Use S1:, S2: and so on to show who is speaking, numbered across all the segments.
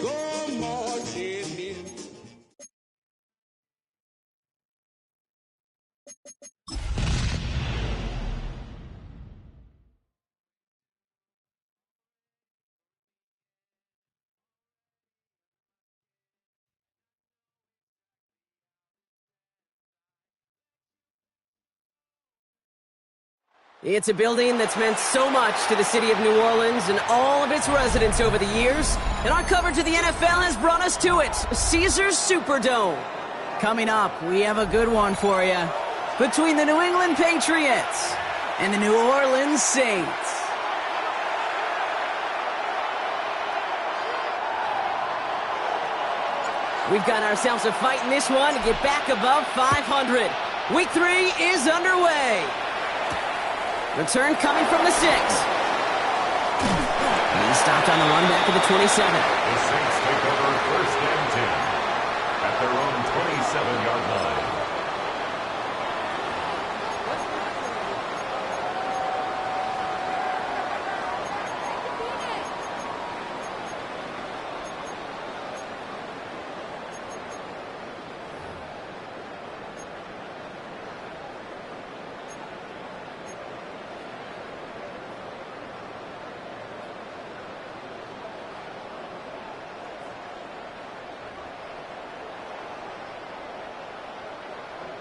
S1: go marching in.
S2: It's a building that's meant so much to the city of New Orleans and all of its residents over the years. And our coverage of the NFL has brought us to it, Caesars Superdome.
S3: Coming up, we have a good one for you. Between the New England Patriots and the New Orleans Saints.
S2: We've got ourselves a fight in this one to get back above 500. Week 3 is underway. Return coming from the 6. He stopped on the run back to the 27.
S4: The Saints take over first and 10 at their own 27-yard line.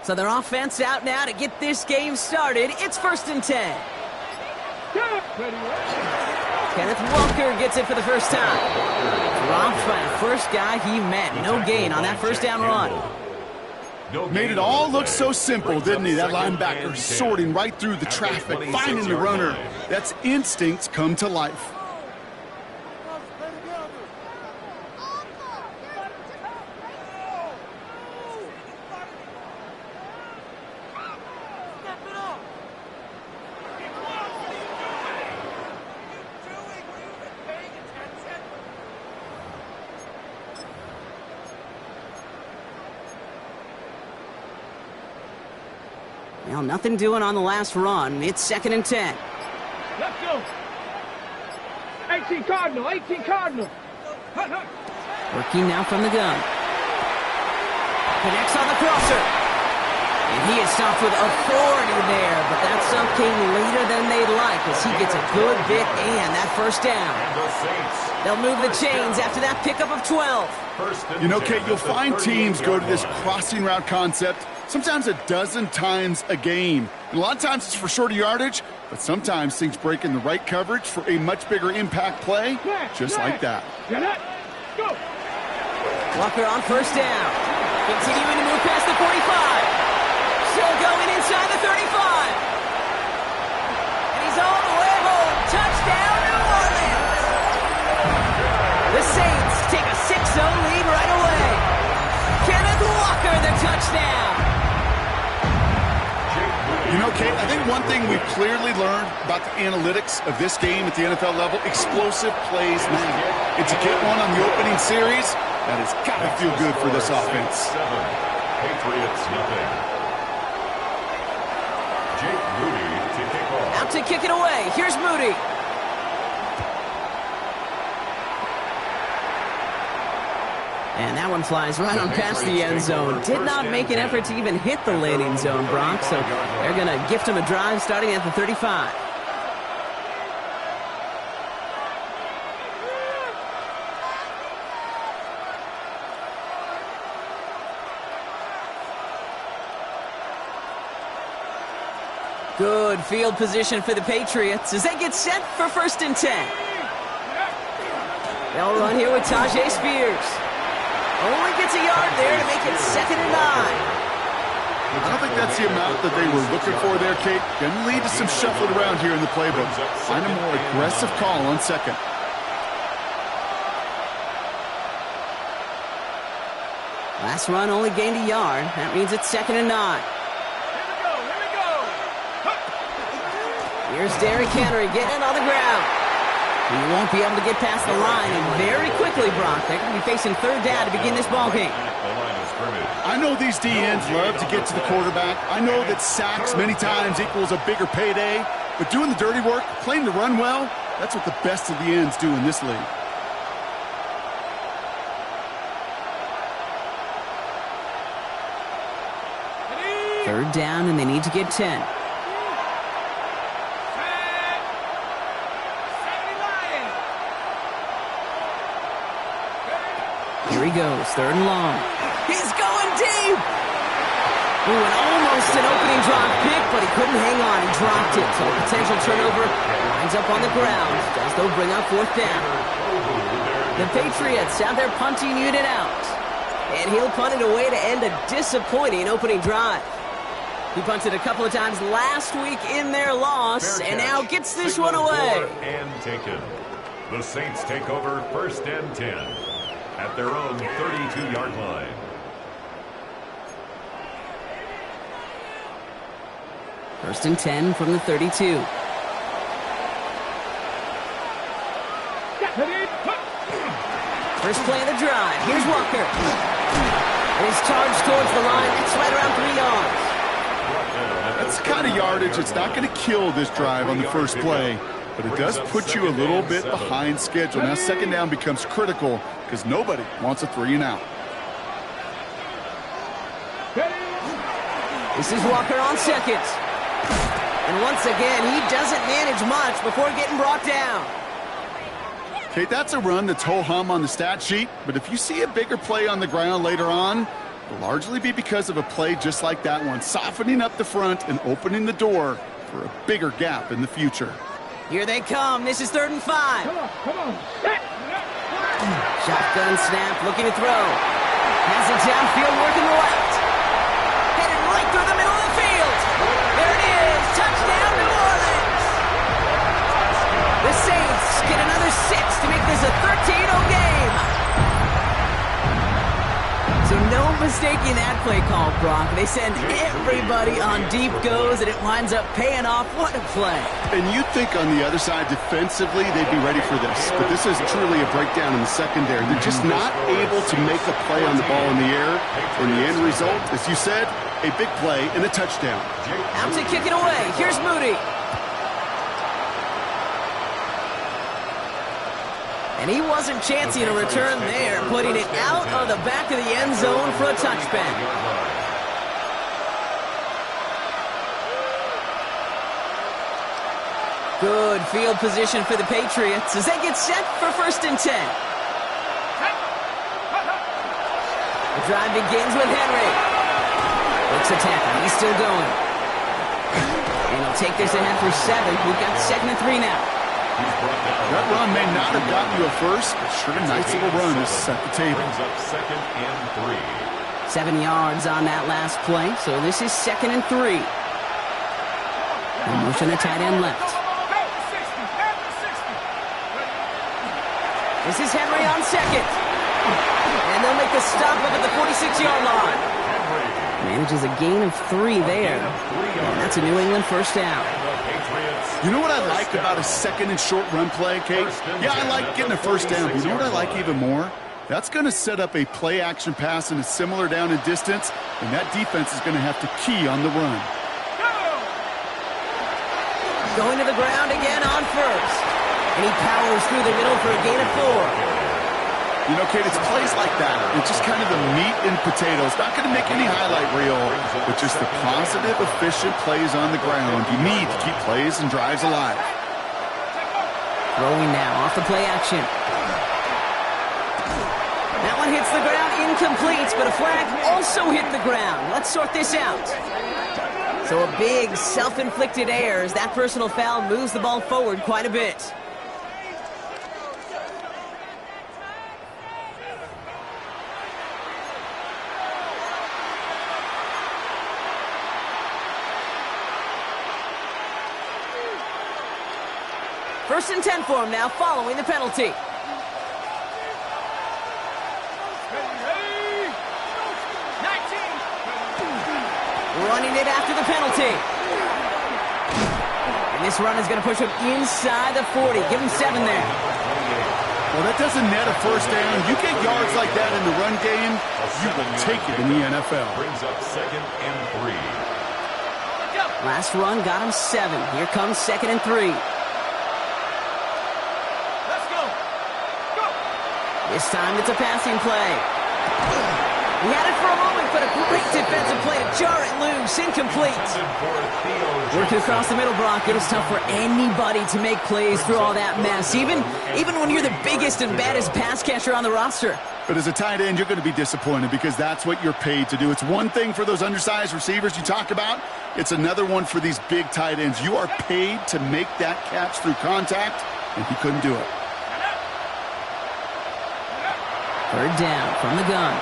S2: So their offense out now to get this game started. It's first and 10. Kenneth Walker gets it for the first time. Dropped by the first guy he met. No gain on that first down run.
S5: Made it all look so simple, didn't he? That linebacker sorting right through the traffic, finding the runner. That's instincts come to life.
S2: Well, nothing doing on the last run. It's second and 10.
S6: Let's go. 18 Cardinal, 18 Cardinal.
S2: Working now from the gun. Connects on the crosser. And he is stopped with authority there, but that stop came later than they'd like as he gets a good bit and that first down. They'll move the chains after that pickup of 12.
S5: You know, Kate, you'll find teams go to this crossing route concept sometimes a dozen times a game. And a lot of times it's for shorter yardage, but sometimes things break in the right coverage for a much bigger impact play, just like that.
S6: Go.
S2: Walker on first down. Continuing to move past the 45. Still going inside the 35. And he's all the way home. Touchdown, New Orleans. The Saints take a 6-0 lead right away. Kenneth Walker, the touchdown.
S5: You know, Kate, I think one thing we've clearly learned about the analytics of this game at the NFL level, explosive plays matter. And to get one on the opening series, that has got to feel good for this offense.
S4: Patriots nothing. Jake Moody to kick off.
S2: Out to kick it away. Here's Moody. And that one flies right on past the end zone. Did not make an effort to even hit the landing zone, Bronx. So they're going to gift him a drive starting at the 35. Good field position for the Patriots as they get set for first and 10. They'll run here with Tajay Spears. Only gets a yard there to make it second and 9.
S5: I don't think that's the amount that they were looking for there, Kate. Going to lead to some shuffling around here in the playbook. Find a more aggressive call on second.
S2: Last run only gained a yard. That means it's second and 9. Here's Derrick Henry getting it on the ground. He won't be able to get past the line, and very quickly, Brock, they're going to be facing third down to begin this ballgame.
S5: I know these DNs love to get to the quarterback. I know that sacks many times equals a bigger payday, but doing the dirty work, playing the run well, that's what the best of the ends do in this league.
S3: Third down, and they need to get 10. Here he goes, third and long. He's going deep! Ooh, and almost an opening drop pick, but he couldn't hang on. He dropped it, so a potential turnover winds up on the ground as they'll bring up fourth down. The Patriots have their punting unit out, and he'll punt it away to end a disappointing opening drive. He punted a couple of times last week in their loss, and now gets this one away.
S4: And taken. The Saints take over first and 10 at their own 32-yard line.
S3: First and 10 from the 32. First play of the drive. Here's Walker. And he's charged towards the line. It's right around 3 yards.
S5: That's the kind of yardage it's not going to kill this drive on the first play, but it does put you a little bit behind schedule. Now second down becomes critical because nobody wants a 3-and-out.
S3: This is Walker on second. And once again, he doesn't manage much before getting brought down.
S5: Okay, that's a run that's ho-hum on the stat sheet, but if you see a bigger play on the ground later on, it'll largely be because of a play just like that one, softening up the front and opening the door for a bigger gap in the future.
S3: Here they come. This is 3rd and 5.
S6: Come on.
S3: Shotgun snap, looking to throw. Has it downfield, working the left. Headed right through the middle of the field. There it is. Touchdown, New Orleans. The Saints get another 6 to make this a 13-0 game. So no mistaking that play call, Brock. They send everybody on deep goes, and it winds up paying off. What a play.
S5: And you'd think on the other side, defensively, they'd be ready for this. But this is truly a breakdown in the secondary. They're just not able to make a play on the ball in the air. And the end result, as you said, a big play and a touchdown.
S3: Out to kick it away. Here's Moody. And he wasn't chancing a return there, putting it out of the back of the end zone for a touchback. Good field position for the Patriots as they get set for 1st and 10. The drive begins with Henry. Looks a tackle. He's still going. And he'll take this ahead for 7. We've got 2nd and 3 now.
S5: That run may not have gotten you a first, but sure a nice little run to set the table.
S3: 7 yards on that last play, so this is 2nd and 3. And motion the tight end left. This is Henry on second. And they'll make the stop up at the 46-yard line. Manages a gain of 3 there. And that's a New England first down.
S5: You know what I like about a 2nd and short run play, Kate? Yeah, I like getting a first down, but you know what I like even more? That's going to set up a play-action pass in a similar down and distance, and that defense is going to have to key on the run.
S3: Going to the ground again on first. And he powers through the middle for a gain of 4.
S5: You know, Kate, it's plays like that. It's just kind of the meat and potatoes. Not going to make any highlight reel, but just the positive, efficient plays on the ground. You need to keep plays and drives alive.
S3: Throwing now off the play action. That one hits the ground, incomplete, but a flag also hit the ground. Let's sort this out. So a big self-inflicted error as that personal foul moves the ball forward quite a bit. First and 10 for him now, following the penalty. Running it after the penalty. And this run is going to push him inside the 40. Give him 7 there.
S5: Well, that doesn't net a first down. You get yards like that in the run game, you will take it in the NFL.
S4: Brings up 2nd and 3.
S3: Last run got him 7. Here comes 2nd and 3. This time it's a passing play.
S2: He had it for a moment, but a great defensive play to jar it loose. Incomplete. Working across the middle, Brock. It is tough for anybody to make plays through all that mess, even when you're the biggest and baddest pass catcher on the roster.
S5: But as a tight end, you're going to be disappointed because that's what you're paid to do. It's one thing for those undersized receivers you talk about. It's another one for these big tight ends. You are paid to make that catch through contact, and he couldn't do it.
S2: Third down from the gun.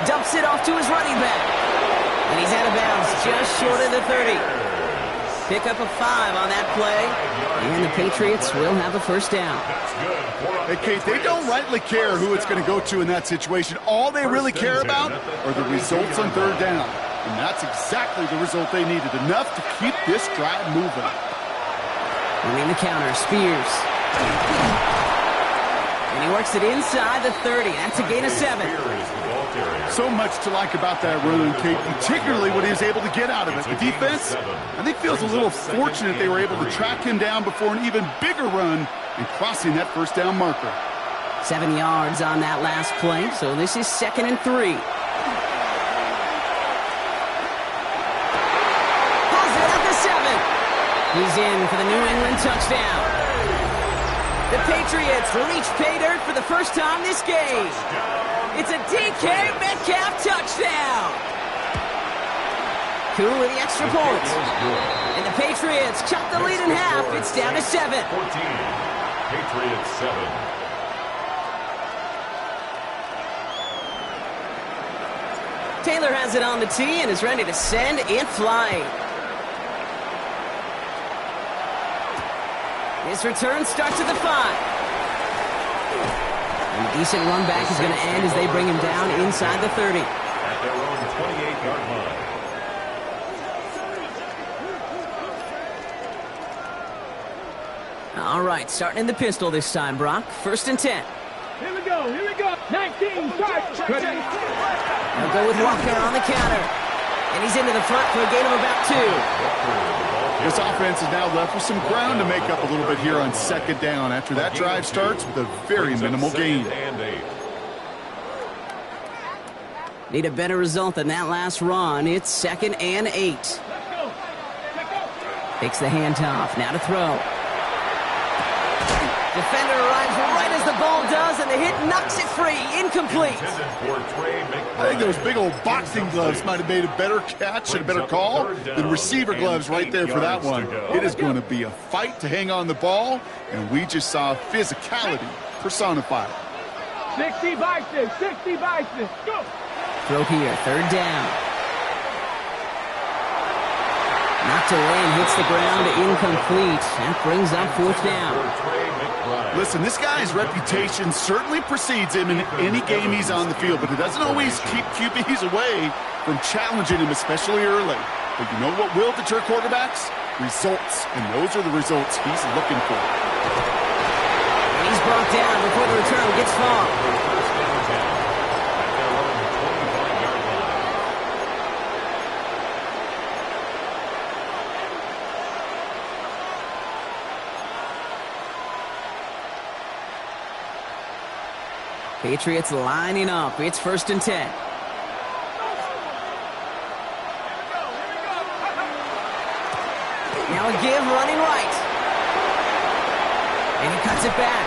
S2: Dumps it off to his running back. And he's out of bounds just short of the 30. Pick up a 5 on that play. And the Patriots will have a first down.
S5: Hey, Kate, they don't rightly care who it's going to go to in that situation. All they really care about are the results on third down. And that's exactly the result they needed. Enough to keep this drive moving.
S2: Moving the counter, Spears. And he works it inside the 30. That's a gain of 7.
S5: So much to like about that run, Kate, particularly what he was able to get out of it. The defense, I think, feels a little fortunate they were able to track him down before an even bigger run and crossing that first down marker.
S2: 7 yards on that last play, so this is 2nd and 3. Pulls it at the 7. He's in for the New England touchdown. The Patriots reach pay dirt for the first time this game. It's a DK Metcalf touchdown. Cool with the extra point. And the Patriots cut the lead in half. It's down to 7.
S4: 14. Patriots 7.
S2: Taylor has it on the tee and is ready to send it flying. His return starts at the 5. And a decent run back is going to end as they bring him down inside the 30.
S4: At their own 28-yard line.
S2: All right, starting in the pistol this time, Brock. 1st and 10.
S6: Here we go. 19, start.
S2: They'll go with Walker on the counter. And he's into the front for a gain of about 2.
S5: This offense is now left with some ground to make up a little bit here on 2nd down after that drive starts with a very minimal gain.
S2: Need a better result than that last run. It's 2nd and 8. Takes the handoff. Now to throw. Defender arrives right as the ball does, and the hit knocks it free. Incomplete.
S5: I think those big old boxing gloves might have made a better catch and a better call than receiver gloves right there for that one. It is going to be a fight to hang on the ball, and we just saw physicality personified.
S6: 60 by 6, 60 by 6. Go.
S2: Throw here, 3rd down. Knocked away and hits the ground, incomplete. That brings up 4th down.
S5: Listen, this guy's reputation certainly precedes him in any game he's on the field, but it doesn't always keep QBs away from challenging him, especially early. But you know what will deter quarterbacks? Results, and those are the results he's looking for.
S2: He's brought down before the return gets far. Patriots lining up. It's 1st and 10. Now a give running right. And he cuts it back.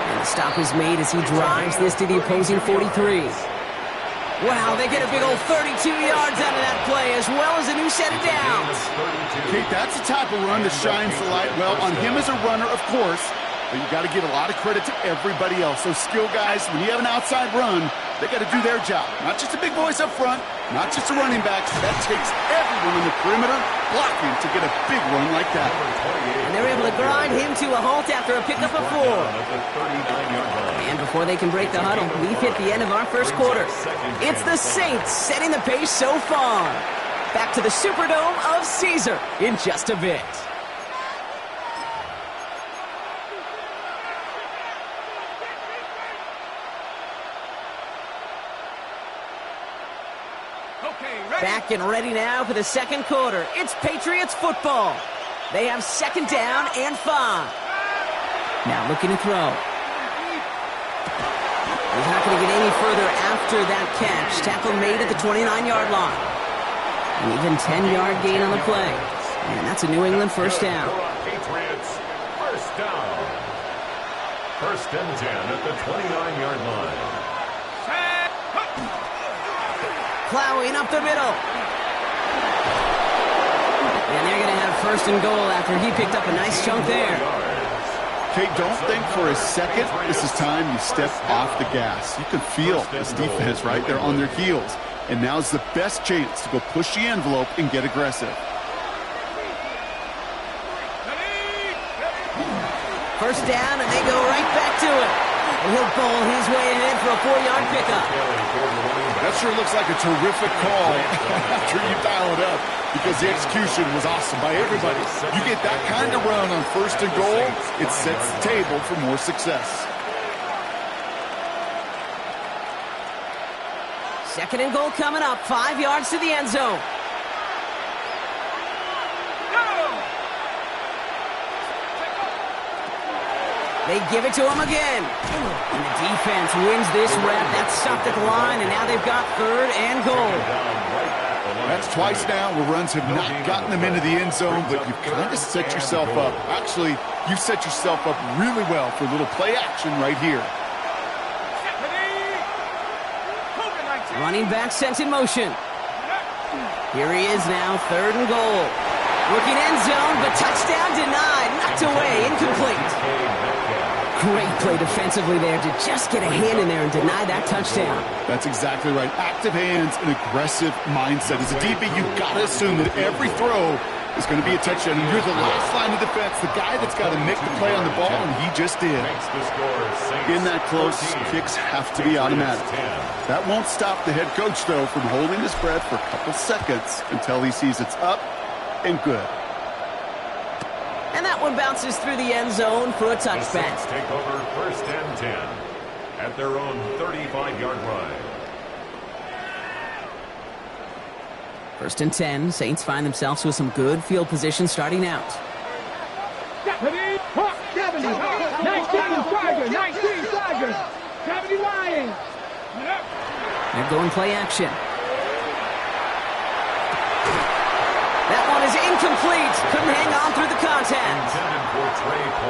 S2: And the stop is made as he drives this to the opposing 43. Wow, they get a big old 32 yards out of that play, as well as a new set of downs.
S5: Kate, that's the type of run that shines the light well on him as a runner, of course. But you got to give a lot of credit to everybody else. Those skill guys, when you have an outside run, they got to do their job. Not just the big boys up front, not just the running backs. That takes everyone in the perimeter blocking to get a big run like that.
S2: And they're able to grind him to a halt after a pickup of 4. And before they can break the huddle, we've hit the end of our first quarter. It's the Saints setting the pace so far. Back to the Superdome of Caesar in just a bit. Back and ready now for the second quarter. It's Patriots football. They have 2nd down and 5. Now looking to throw. He's not going to get any further after that catch. Tackle made at the 29-yard line. An even 10-yard gain on the play. And that's a New England first down.
S4: Patriots, first down. First and 10 at the 29-yard line.
S2: Plowing up the middle. And they're going to have first and goal after he picked up a nice chunk there.
S5: Okay, don't think for a second this is time you step off the gas. You can feel this defense right there on their heels. And now's the best chance to go push the envelope and get aggressive.
S2: First down, and they go right back to it. And he'll bowl his way in for a 4-yard pickup.
S5: That sure looks like a terrific call after you dial it up, because the execution was awesome by everybody. You get that kind of run on first and goal, it sets the table for more success.
S2: Second and goal coming up, 5 yards to the end zone. They give it to him again. And the defense wins this rep. That's stopped at the line, and now they've got third and goal.
S5: That's twice now where runs have not gotten them into the end zone, but you've kind of set yourself up. Actually, you've set yourself up really well for a little play action right here.
S2: Running back sent in motion. Here he is now, third and goal. Looking end zone, but touchdown denied. Knocked away, incomplete. Great play defensively there to just get a hand in there and deny that touchdown.
S5: That's exactly right. Active hands and aggressive mindset. As a DB, you've got to assume that every throw is going to be a touchdown. And you're the last line of defense, the guy that's got to make the play on the ball, and he just did. In that close, kicks have to be automatic. That won't stop the head coach, though, from holding his breath for a couple seconds until he sees it's up and good.
S2: And that one bounces through the end zone for a touchback.
S4: The Saints take over first and 10 at their own 35-yard line.
S2: First and 10, Saints find themselves with some good field position starting out.
S6: 70, 19 Tigers, 70 Lions.
S2: They're going play action. That one is incomplete. Couldn't hang on through the contact.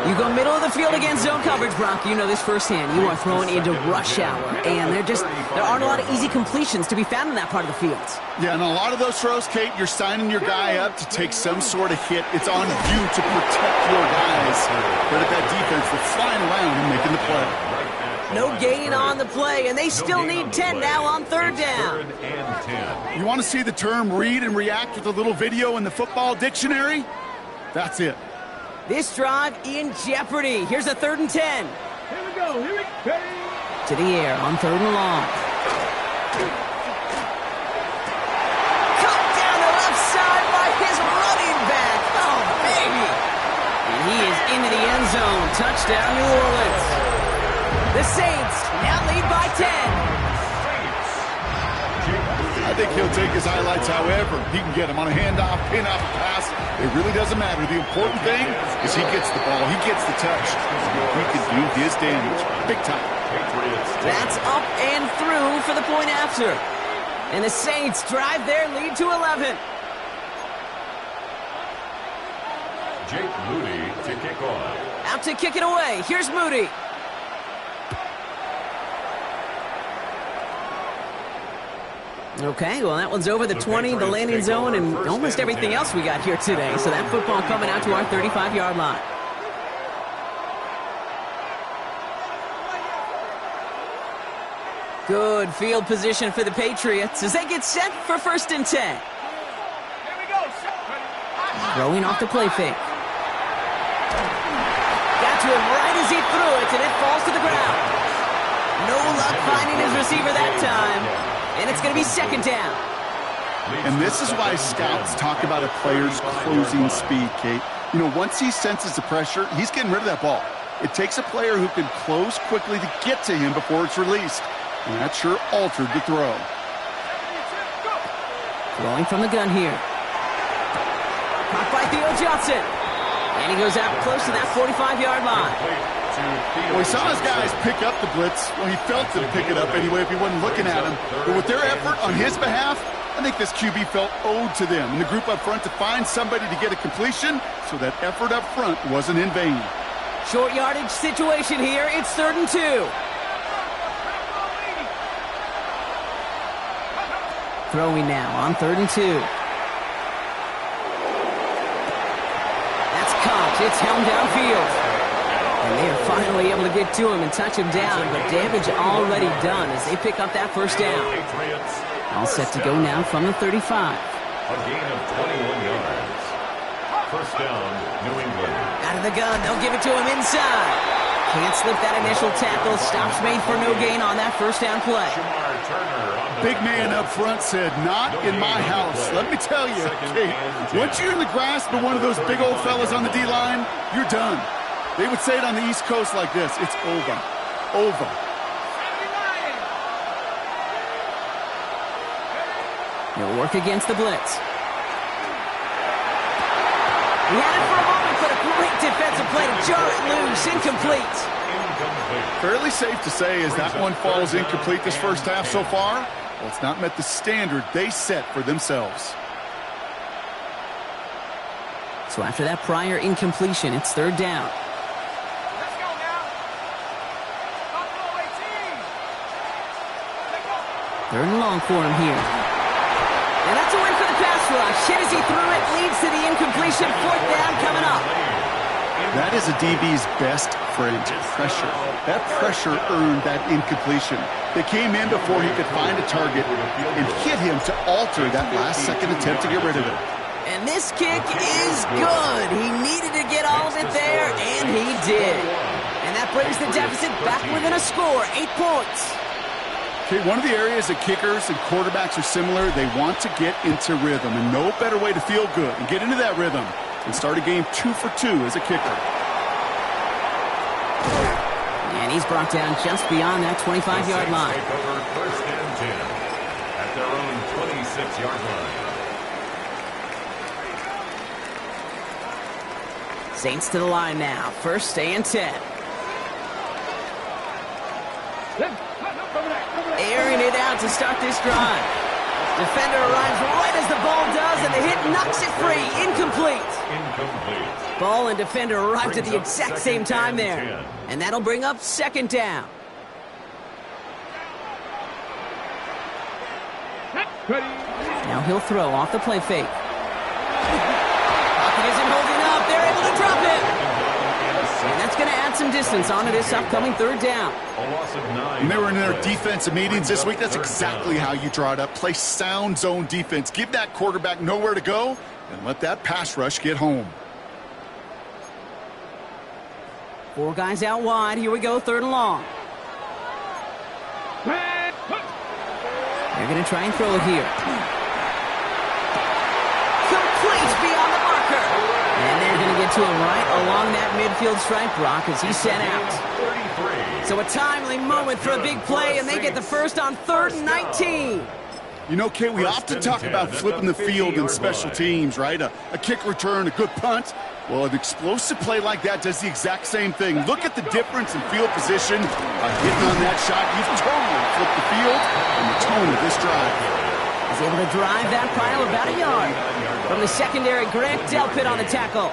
S2: You go middle of the field against zone coverage, Brock. You know this firsthand. You are throwing into rush hour, and there aren't a lot of easy completions to be found in that part of the field.
S5: Yeah, and a lot of those throws, Kate, you're signing your guy up to take some sort of hit. It's on you to protect your guys. Credit that defense for flying around and making the play.
S2: No gain on the play, and they still need 10 now on third down.
S5: You want to see the term read and react with a little video in the football dictionary? That's it.
S2: This drive in jeopardy. Here's a third and 10.
S6: Here we go.
S2: To the air on third and long. Cut down the left side by his running back. Oh, baby. And he is into the end zone. Touchdown, New Orleans. The Saints now lead by 10.
S5: I think he'll take his highlights however he can get them on a handoff, pin off a pass. It really doesn't matter. The important thing is he gets the ball, he gets the touch. He can do his damage big time.
S2: That's up and through for the point after. And the Saints drive their lead to 11.
S4: Jake Moody to kick off.
S2: Out to kick it away. Here's Moody. Okay, well, that one's over the 20, the landing zone, and almost everything else we got here today. So that football coming out to our 35-yard line. Good field position for the Patriots as they get set for first and 10. Throwing off the play fake. Got to him right as he threw it, and it falls to the ground. No luck finding his receiver that time. And it's going to be second down.
S5: And this is why scouts talk about a player's closing speed, Kate. You know, once he senses the pressure, he's getting rid of that ball. It takes a player who can close quickly to get to him before it's released. And that sure altered the throw.
S2: Throwing from the gun here. Caught by Theo Johnson. And he goes out close to that 45-yard line.
S5: Well, he saw his guys pick up the blitz. Well, he felt them pick it up anyway if he wasn't looking at him. But with their effort on his behalf, I think this QB felt owed to them and the group up front to find somebody to get a completion, so that effort up front wasn't in vain.
S2: Short yardage situation here. It's 3rd and 2. Throwing now on 3rd and 2. That's caught. It's helmed downfield. And they are finally able to get to him and touch him down, but damage already done as they pick up that first down. All set to go now from the 35.
S4: A gain of 21 yards. First down, New England.
S2: Out of the gun, they'll give it to him inside. Can't slip that initial tackle. Stops made for no gain on that first down play.
S5: Big man up front said, "Not in my house." Let me tell you, Kate, once you're in the grasp of one of those big old fellas on the D-line, you're done. They would say it on the East Coast like this: it's over. Over.
S2: He'll work against the blitz. He had it for a moment, but a great defensive play to jar it loose. Incomplete.
S5: Fairly safe to say as that one falls incomplete this first half so far, well, it's not met the standard they set for themselves.
S2: So after that prior incompletion, it's 3rd down.
S6: Let's go now. Up low 18. Let's go.
S2: 3rd and long for him here. And that's a win for the pass rush. Hit as he threw it, leads to the incompletion. 4th down coming up.
S5: That is a DB's best friend, pressure. That pressure earned that incompletion. They came in before he could find a target and hit him to alter that last-second attempt to get rid of it.
S2: And this kick is good. He needed to get all of it there, and he did. And that brings the deficit back within a score, 8 points.
S5: Okay, one of the areas that kickers and quarterbacks are similar, they want to get into rhythm, and no better way to feel good and get into that rhythm and start a game 2 for 2 as a kicker.
S2: And he's brought down just beyond that 25-yard line.
S4: Take over 1st and 10 at their own 26-yard line.
S2: Saints to the line now. 1st and 10. Airing it out to start this drive. Defender arrives right as the ball does, and the hit knocks it free. Incomplete. Ball and defender arrived at the exact same time there. And that'll bring up 2nd down. Now he'll throw off the play fake. Pocket isn't holding up. They're able to drop it. And that's going to add some distance onto this upcoming 3rd down.
S5: When they were in their defensive meetings this week, that's exactly how you draw it up. Play sound zone defense. Give that quarterback nowhere to go and let that pass rush get home.
S2: 4 guys out wide. Here we go, 3rd and long. They're going to try and throw it here. Complete beyond the marker. And they're going to get to him right along that midfield stripe, Brock, as he's sent out. So a timely moment for a big play, and they get the first on 3rd and 19.
S5: You know, Kay, we often talk about flipping the field in special teams, right? A kick return, a good punt. Well, an explosive play like that does the exact same thing. Look at the difference in field position. Hitting on that shot, you've totally flipped the field and the tone of this drive.
S2: He's able to drive that pile about a yard. From the secondary, Grant Delpit on the tackle.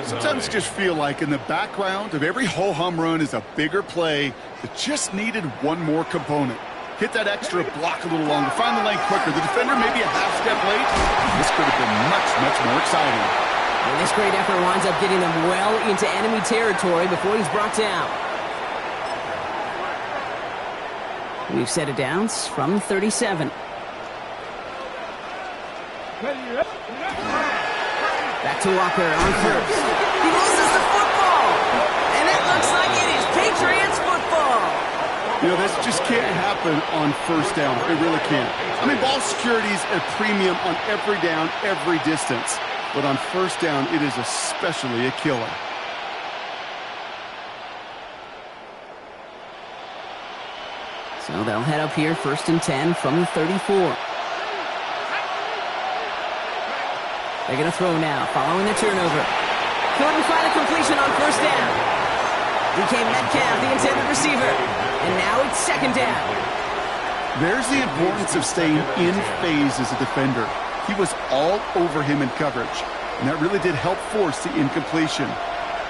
S5: Sometimes I just feel like in the background of every ho-hum run is a bigger play that just needed one more component. Hit that extra block a little longer, find the lane quicker. The defender maybe a half step late. This could have been much, much more exciting.
S2: And this great effort winds up getting them well into enemy territory before he's brought down. We've set it down from 37. Back to Walker on 1st. He loses the football. And it looks like it is Patriots football.
S5: You know, this just can't happen on 1st down. It really can't. I mean, ball security is a premium on every down, every distance. But on 1st down, it is especially a killer.
S2: So they'll head up here 1st and 10 from the 34. They're going to throw now, following the turnover. Couldn't find a completion on 1st down. DK Metcalf, the intended receiver. And now it's second down.
S5: There's the importance of staying in phase as a defender. He was all over him in coverage, and that really did help force the incompletion.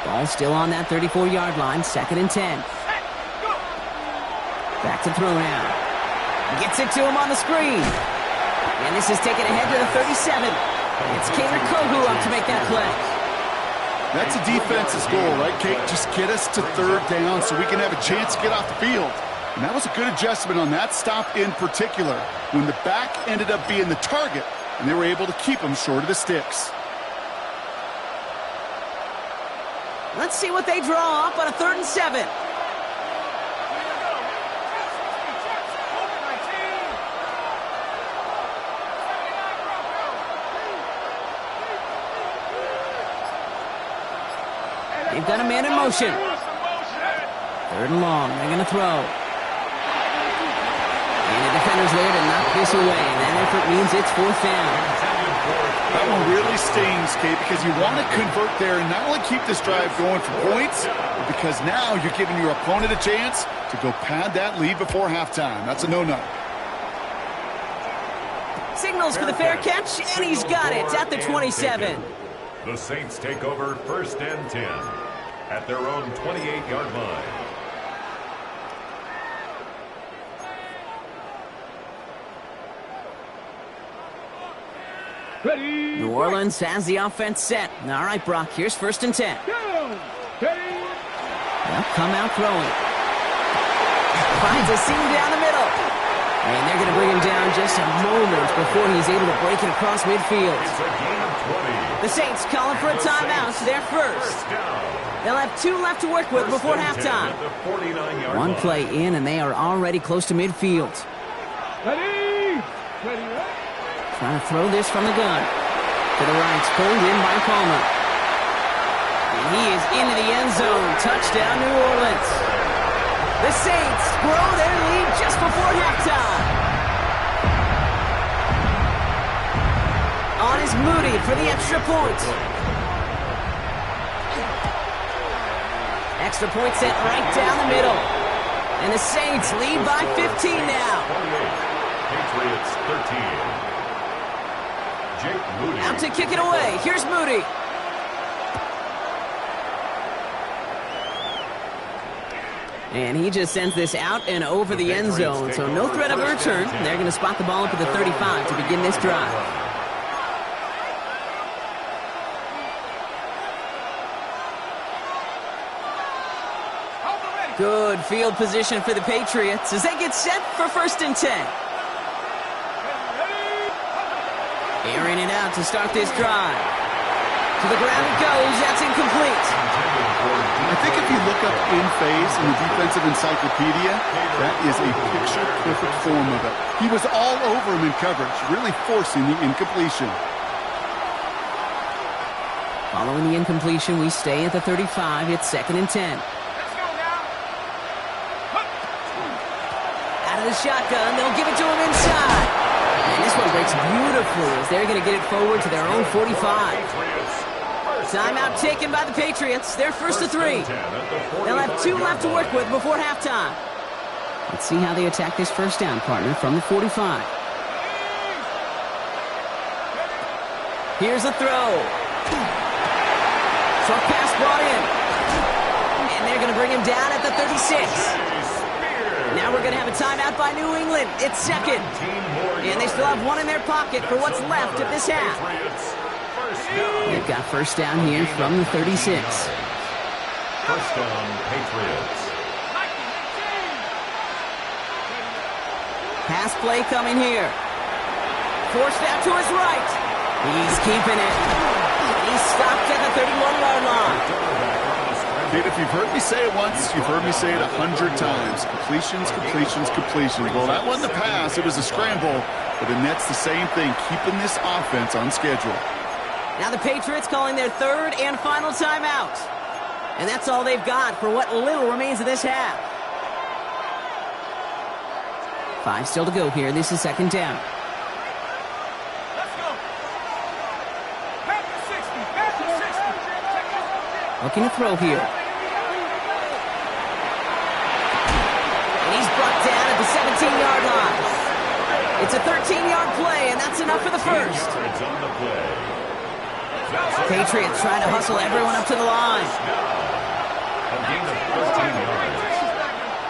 S2: Ball still on that 34-yard line, second and 10. Back to throw now. Gets it to him on the screen. And this is taken ahead to the 37. It's Kaler Kohu up to make that play.
S5: That's a defense's goal, right, Kate? Just get us to third down so we can have a chance to get off the field. And that was a good adjustment on that stop in particular, when the back ended up being the target, and they were able to keep him short of the sticks.
S2: Let's see what they draw up on a 3rd and 7. They've got a man in motion. 3rd and long. They're going to throw. And the defender's there to knock this away. And that effort means it's 4th down.
S5: That one really stings, Kate, because you want to convert there and not only keep this drive going for points, but because now you're giving your opponent a chance to go pad that lead before halftime. That's a no-no.
S2: Signals for the fair catch, and he's got it at the 27.
S4: The Saints take over 1st and 10 at their own 28-yard line.
S6: Ready.
S2: New Orleans has the offense set. All right, Brock, here's 1st and 10.
S6: Go. Ready.
S2: They'll come out throwing. Finds a seam down the middle. And they're going to bring him down just a moment before he's able to break it across midfield.
S4: It's a gain of 20.
S2: The Saints calling for a timeout. They're first. They'll have 2 left to work with before halftime. One play in, and they are already close to midfield.
S6: Ready. Ready.
S2: Trying to throw this from the gun. To the right, pulled in by Palmer. And he is into the end zone. Touchdown, New Orleans. The Saints grow their lead just before halftime. On is Moody for the extra point. Extra point sent right down the middle. And the Saints lead by 15 now.
S4: 28. Patriots 13. Jake Moody.
S2: Out to kick it away. Here's Moody. And he just sends this out and over the end zone, so no threat of a return. They're going to spot the ball up at the 35 to begin this drive. Good field position for the Patriots as they get set for 1st and 10. Airing it out to start this drive. To the ground it goes. That's incomplete.
S5: I think if you look up in phase in the defensive encyclopedia, that is a picture-perfect form of it. He was all over him in coverage, really forcing the incompletion.
S2: Following the incompletion, we stay at the 35. It's 2nd and 10. Out of the shotgun, they'll give it to him inside. And this one breaks beautifully as they're going to get it forward to their own 45. Timeout taken by the Patriots. They're 1st to 3. They'll have 2 left to work with before halftime. Let's see how they attack this 1st down, partner, from the 45. Here's a throw. Short pass brought in. And they're going to bring him down at the 36. Now we're going to have a timeout by New England. It's 2nd. And they still have 1 in their pocket for what's left of this half. They've got 1st down here from the 36.
S4: 1st down, Patriots.
S2: Pass play coming here. Forced out to his right. He's keeping it. He's stopped at the 31-yard line.
S5: Kate, if you've heard me say it once, you've heard me say it 100 times. Completions, completions, completions. Well, that wasn't the pass. It was a scramble. But the Nets, the same thing, keeping this offense on schedule.
S2: Now the Patriots calling their 3rd and final timeout. And that's all they've got for what little remains of this half. 5 still to go here. This is 2nd down.
S6: Let's go. Back to 60. Back to 60.
S2: Looking to throw here. brought down at the 17-yard line. It's a 13-yard play, and that's enough for the first.
S4: Yards on the play.
S2: Patriots trying to hustle everyone up to the line.
S4: A gain of 13 yards.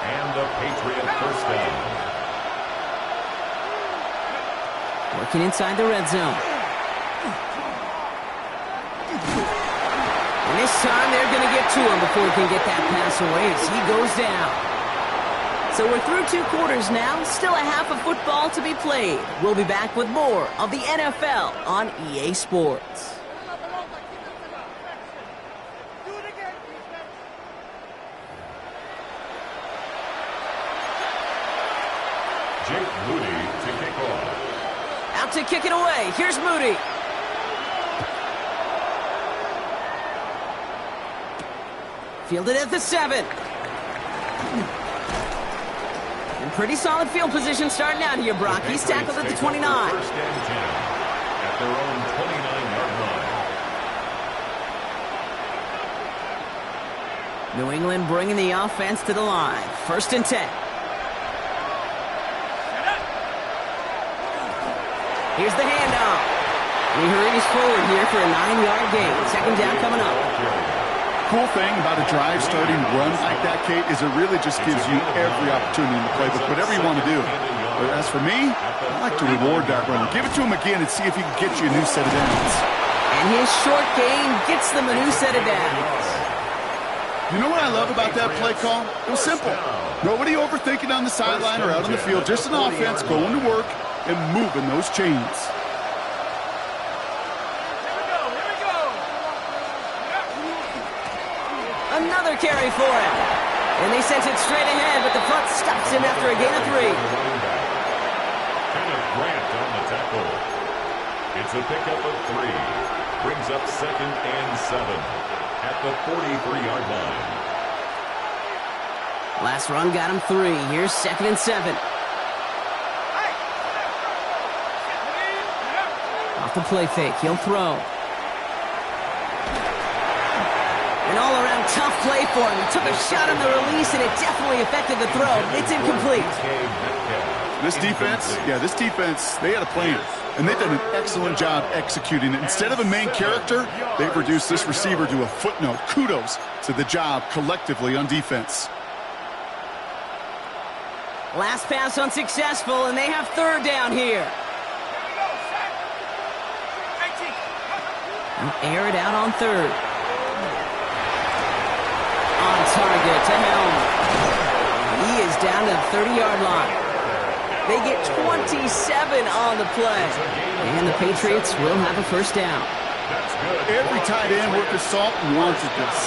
S4: And the Patriot first down.
S2: Working inside the red zone. And this time they're going to get to him before he can get that pass away as he goes down. So we're through 2 quarters now. Still a half of football to be played. We'll be back with more of the NFL on EA Sports.
S4: Jake Moody to kick off.
S2: Out to kick it away. Here's Moody. Fielded at the 7. And pretty solid field position starting out here, Brock. He's tackled at the 29.
S4: First and 10 at their own 29-yard line.
S2: New England bringing the offense to the line. First and 10. Here's the handoff. And he hurries forward here for a 9-yard gain. Second down coming up.
S5: Cool thing about a drive starting run like that, Kate, is it really just gives you every opportunity in the playbook, whatever you want to do. But as for me, I like to reward that run. Give it to him again and see if he can get you a new set of downs.
S2: And his short gain gets them a new set of downs.
S5: You know what I love about that play call? It was simple. Nobody overthinking on the sideline or out on the field. Just an offense going to work and moving those chains.
S2: Another carry for him. And they sent it straight ahead, but the front stops him after a gain of 3.
S4: Kenneth Grant on the tackle. It's a pickup of 3. Brings up 2nd and 7 at the 43-yard line.
S2: Last run got him 3. Here's 2nd and 7. Off the play fake. He'll throw. An all-around tough play for him. He took a shot on the release, and it definitely affected the throw. It's incomplete.
S5: This defense, they had a plan, and they've done an excellent job executing it. Instead of a main character, they've reduced this receiver to a footnote. Kudos to the job collectively on defense.
S2: Last pass unsuccessful, and they have 3rd down here. Air it out on 3rd. On target to Helm. He is down to the 30-yard line. They get 27 on the play. And the Patriots will have a first down.
S5: Every tight end worth his salt wanted this.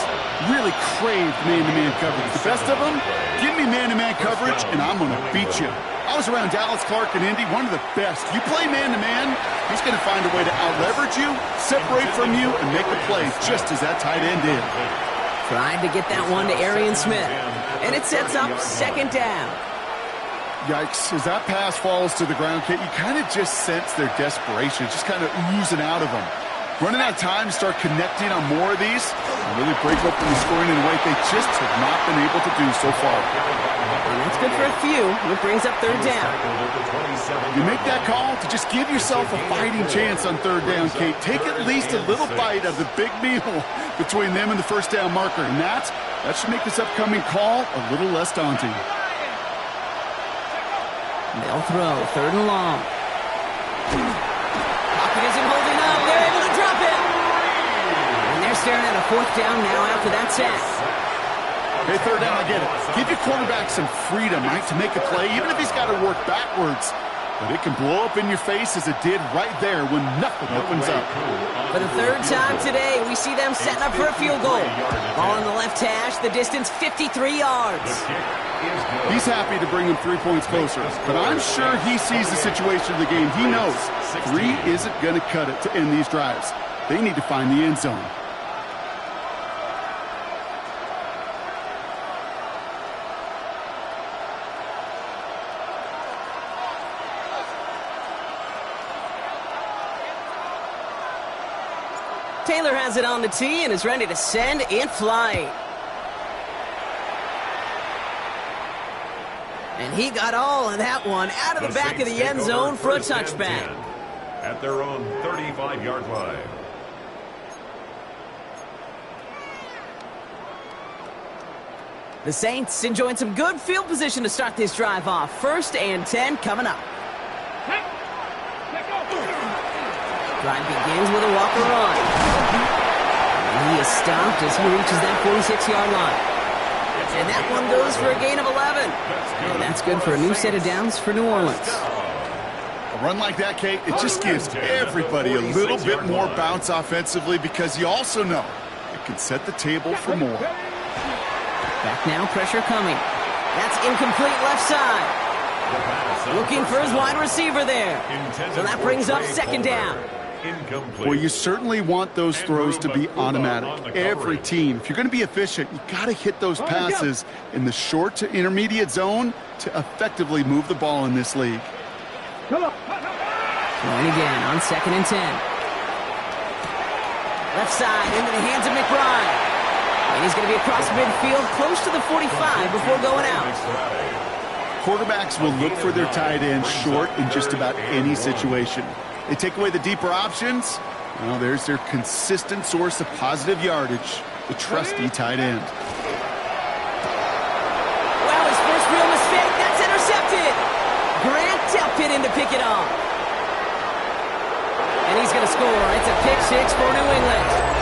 S5: Really craved man-to-man coverage. The best of them, give me man-to-man coverage, and I'm going to beat you. I was around Dallas Clark and Indy, one of the best. You play man-to-man, he's going to find a way to out-leverage you, separate from you, and make the play just as that tight end did.
S2: Tried to get that one to Arian Smith. And it sets up 2nd down.
S5: Yikes. As that pass falls to the ground, Kate, you kind of just sense their desperation. It's just kind of oozing out of them. Running out of time to start connecting on more of these and really break open the scoring in a way they just have not been able to do so far.
S2: And that's good for a few. It brings up 3rd down.
S5: You make that call to just give yourself a fighting chance on 3rd down, Kate. Take at least a little bite of the big meal between them and the first down marker. And that should make this upcoming call a little less daunting.
S2: They'll throw 3rd and long. Pocket isn't holding up. They're able to drop it. And they're staring at a 4th down now after that sack.
S5: Hey, 3rd down, I get it. Give your quarterback some freedom, right, to make a play, even if he's got to work backwards. But it can blow up in your face as it did right there when nothing opens up.
S2: For the 3rd time today, we see them setting up for a field goal. Ball on the left hash, the distance 53 yards.
S5: He's happy to bring them 3 points closer, but I'm sure he sees the situation of the game. He knows 3 isn't going to cut it to end these drives. They need to find the end zone.
S2: Taylor has it on the tee and is ready to send in flight. And he got all of that one out of the back of the end zone for a touchback.
S4: At their own 35-yard line.
S2: The Saints enjoying some good field position to start this drive off. 1st and 10 coming up. Drive begins with a walker run. And he is stopped as he reaches that 46-yard line. And that one goes for a gain of 11. And that's good for a new set of downs for New Orleans.
S5: A run like that, Kate, it just gives everybody a little bit more bounce offensively because you also know it can set the table for more.
S2: Back now, pressure coming. That's incomplete left side. Looking for his wide receiver there. So that brings up 2nd down.
S5: Well, you certainly want those throws to be automatic. Every team, if you're going to be efficient, you got to hit those passes in the short to intermediate zone to effectively move the ball in this league.
S2: Throwing again on 2nd and 10. Left side into the hands of McBride. And he's going to be across midfield, close to the 45 before going out.
S5: Quarterbacks will look for their tight end short in just about any situation. They take away the deeper options. Well, there's their consistent source of positive yardage, the trusty tight end.
S2: Well, his first real mistake, that's intercepted. Grant Delpit in to pick it off. And he's going to score. It's a pick 6 for New England.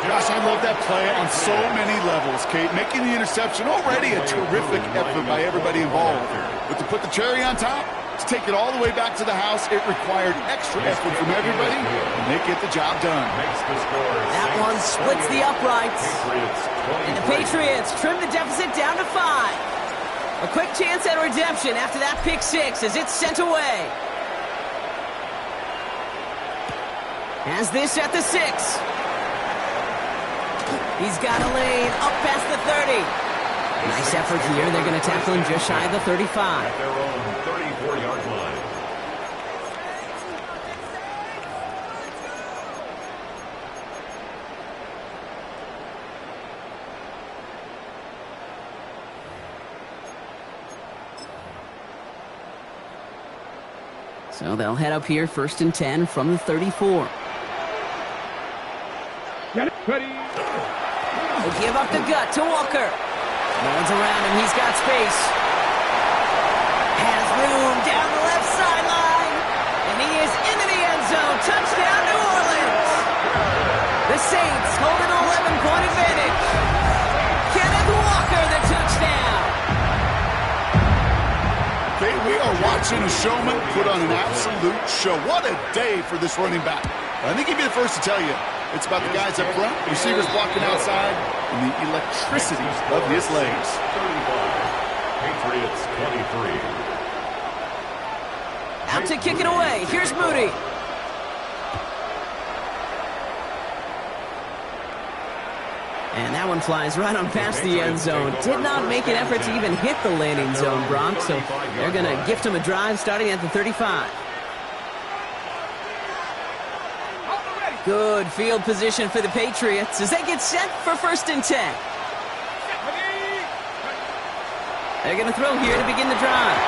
S5: Gosh, I love that play on so many levels, Kate. Making the interception already a terrific effort by everybody involved. But to put the cherry on top, to take it all the way back to the house, it required extra effort from everybody, and they get the job done.
S2: That one splits the uprights. And the Patriots trim the deficit down to 5. A quick chance at redemption after that pick 6 as it's sent away. Has this at the 6. He's got a lane up past the 30. Nice effort here. They're going to tackle him just shy of the 35.
S4: At their own 34-yard line.
S2: So they'll head up here 1st and 10 from the 34.
S6: Get it ready.
S2: He'll give up the gut to Walker. No one's around him. He's got space. Has room down the left sideline. And he is into the end zone. Touchdown, New Orleans. The Saints hold an 11-point advantage. Kenneth Walker, the touchdown.
S5: Okay, we are watching a showman put on an absolute show. What a day for this running back. I think he'd be the first to tell you. It's about the guys up front, receivers blocking outside, and the electricity of his legs.
S4: 35, Patriots 23.
S2: Out to kick it away. Here's Moody. And that one flies right on past the end zone. Did not make an effort to even hit the landing zone, Bronx, so they're going to gift him a drive starting at the 35. Good field position for the Patriots as they get set for 1st and 10. They're going to throw here to begin the drive.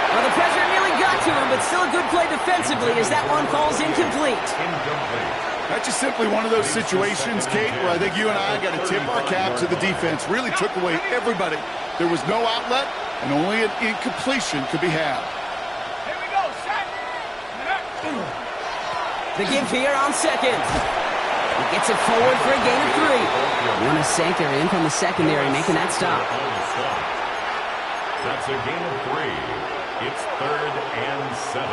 S2: Well, the pressure nearly got to him, but still a good play defensively as that one falls incomplete.
S5: That's just simply one of those situations, Kate, where I think you and I got to tip our cap to the defense. Really took away everybody. There was no outlet, and only an incompletion could be had.
S6: Here we go, set.
S2: The give here on 2nd. He gets it forward for a gain of 3. One Sanker in from the secondary, making that stop.
S4: That's a gain of 3. It's 3rd and 7.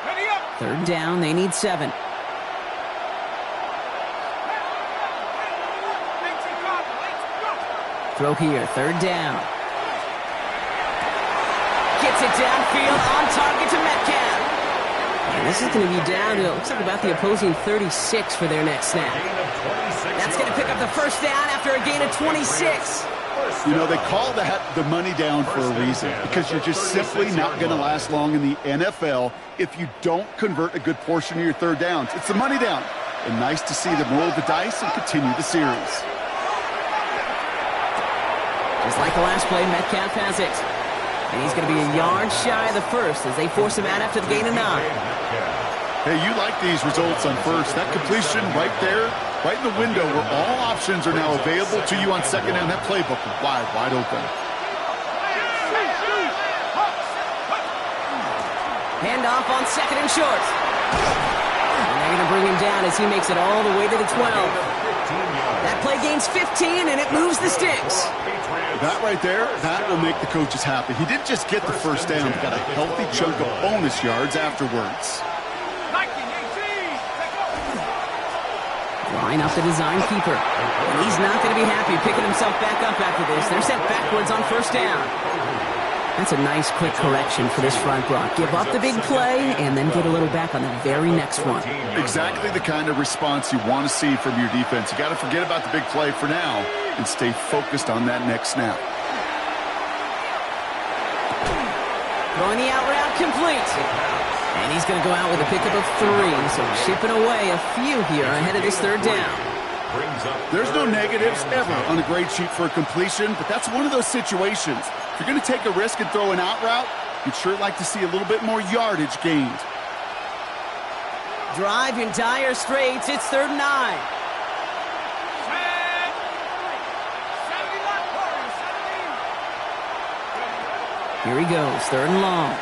S6: Ready up.
S2: 3rd down, they need 7. Throw here, 3rd down. Gets it downfield, on target to Metcalf. And this is going to be down to, it looks like about the opposing 36 for their next snap. That's going to pick up the 1st down after a gain of 26.
S5: You know, they call that the money down for a reason, because you're just simply not going to last long in the NFL if you don't convert a good portion of your third downs. It's the money down. And nice to see them roll the dice and continue the series.
S2: Just like the last play, Metcalf has it. And he's going to be a yard shy of the first as they force him out after the gain of 9.
S5: Hey, you like these results on first. That completion right there, right in the window where all options are now available to you on second down. That playbook is wide open.
S2: Handoff on second and short. And they're going to bring him down as he makes it all the way to the 12. That play gains 15, and it moves the sticks.
S5: That right there, that will make the coaches happy. He didn't just get the first down, he got a healthy chunk of bonus yards afterwards.
S2: Line up the design keeper. And he's not going to be happy picking himself back up after this. They're sent backwards on first down. That's a nice quick correction for this front, Brock. Give up the big play and then get a little back on the very next one.
S5: Exactly the kind of response you want to see from your defense. You got to forget about the big play for now and stay focused on that next snap.
S2: Throwing the out route complete. And he's going to go out with a pickup of 3. So chipping away a few here ahead of this third down.
S5: There's no negatives ever on a grade sheet for a completion, but that's one of those situations. If you're going to take a risk and throw an out route, you'd sure like to see a little bit more yardage gained.
S2: Drive in dire straits. It's third and 9. Here he goes, third and long.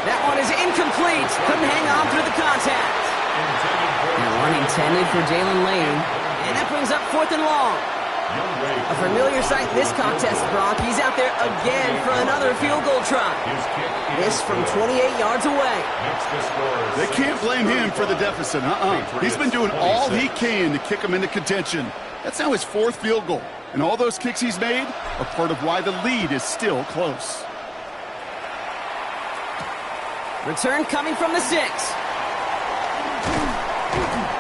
S2: That one is incomplete. Couldn't hang on through the contact. And one intended for Jalen Lane. And that brings up fourth and long. A familiar sight in this contest, Brock. He's out there again for another field goal try. This from 28 yards away.
S5: They can't blame him for the deficit. He's been doing all he can to kick him into contention. That's now his 4th field goal. And all those kicks he's made are part of why the lead is still close.
S2: Return coming from the 6.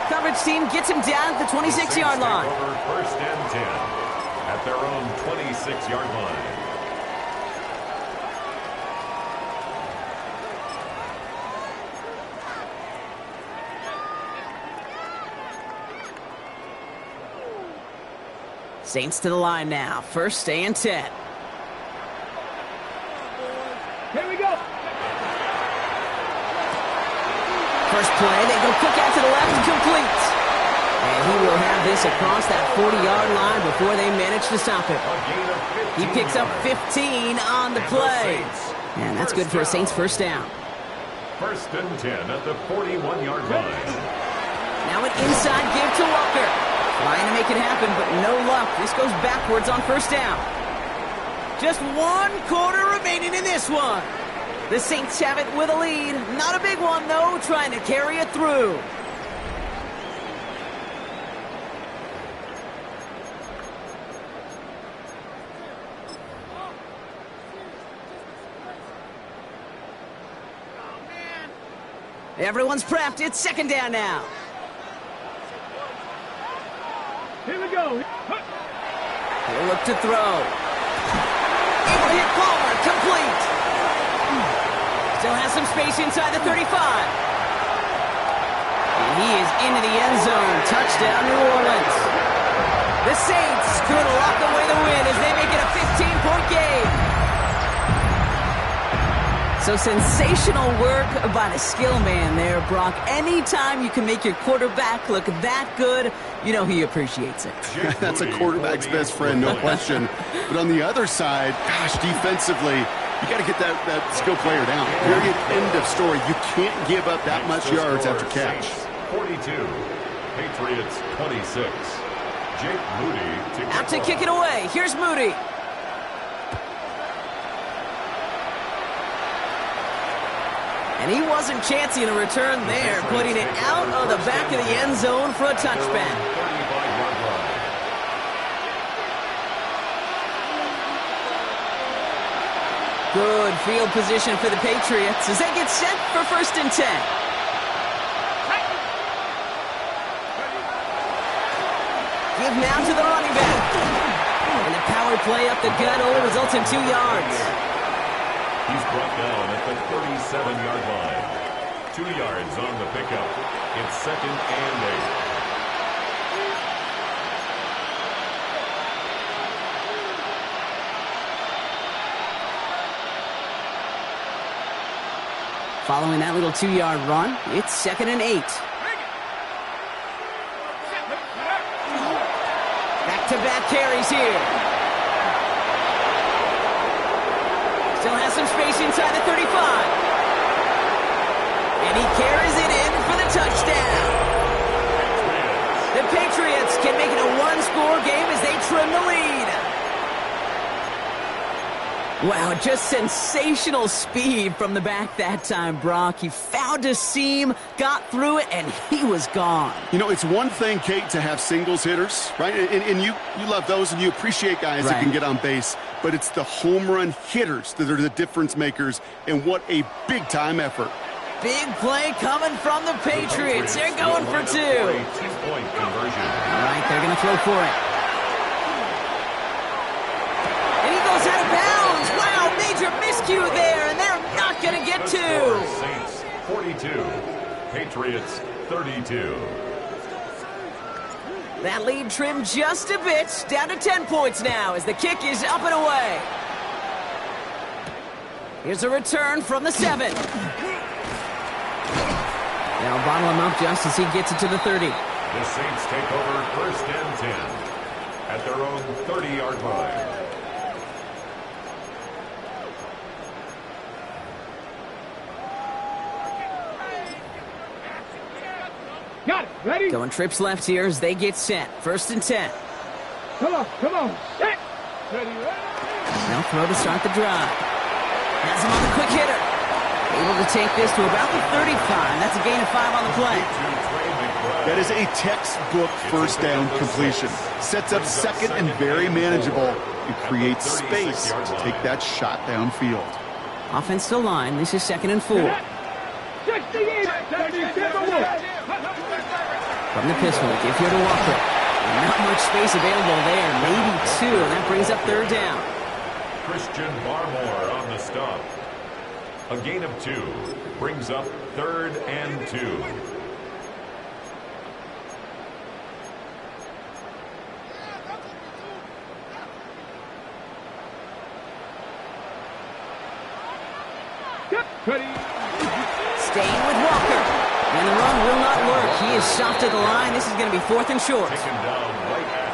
S2: Coverage team gets him down at the 26-yard line.
S4: First and 10 at their own 26-yard line.
S2: Saints to the line now. First and 10.
S6: Here we go.
S2: First play, they go quick out to the left, complete. And he will have this across that 40-yard line before they manage to stop it. He picks up 15 on the play. And that's good for a Saints first down.
S4: First and 10 at the 41-yard line.
S2: Now an inside give to Walker. Trying to make it happen, but no luck. This goes backwards on first down. Just 1 quarter remaining in this one. The Saints have it with a lead. Not a big one, though, trying to carry it through. Everyone's prepped. It's second down now.
S6: Here we go.
S2: He'll look to throw. Able to hit Palmer. Complete. Still has some space inside the 35. And he is into the end zone. Touchdown, New Orleans. The Saints could lock away the win as they make it a 15-point game. So sensational work by the skill man there, Brock. Anytime you can make your quarterback look that good, you know he appreciates it.
S5: That's a quarterback's best friend, no question. But on the other side, gosh, defensively, you got to get that skill player down. Period. End of story. You can't give up that much yards after catch.
S4: 42. Patriots 26. Jake Moody
S2: Out to kick it away. Here's Moody. And he wasn't chancing a return there, putting it out of the back of the end zone for a touchback. Good field position for the Patriots as they get set for first and 10. Give now to the running back. power play up the gut only results in 2 yards.
S4: He's brought down at the 37-yard line. 2 yards on the pickup. It's 2nd and 8.
S2: Following that little 2-yard run, it's 2nd and 8. Back-to-back carries here. Still has some space inside the 35. And he carries it in for the touchdown. The Patriots can make it a one-score game as they trim the lead. Wow, just sensational speed from the back that time, Brock. He found a seam, got through it, and he was gone.
S5: You know, it's one thing, Kate, to have singles hitters, right? And you love those and you appreciate guys that can get on base. But it's the home run hitters that are the difference makers, and what a big-time effort.
S2: Big play coming from the Patriots. They're going for 2.
S4: Two-point conversion.
S2: All right, they're going to throw for it. And he goes out of bounds. Wow, major miscue there, and they're not going to get 2.
S4: Saints 42, Patriots 32.
S2: That lead trimmed just a bit, down to 10 points now as the kick is up and away. Here's a return from the 7. Now bottle him up just as he gets it to the 30.
S4: The Saints take over 1st and 10 at their own 30-yard line.
S6: Got it. Ready?
S2: Going trips left here as they get set. 1st and 10.
S6: Come on. Set. Ready.
S2: Now throw to start the drive. Has him on the quick hitter. Able to take this to about the 35. That's a gain of 5 on the play.
S5: That is a textbook first down completion. Sets up 2nd and very manageable, and creates space to take that shot downfield.
S2: Offensive line. This is 2nd and 4. From the pistol, give here to Walker. Not much space available there. Maybe 2, and that brings up 3rd down.
S4: Christian Barmore on the stop. A gain of 2 brings up 3rd and 2.
S2: Staying with Walker. And the run will not work. He is stopped at the line. This is going to be 4th and short.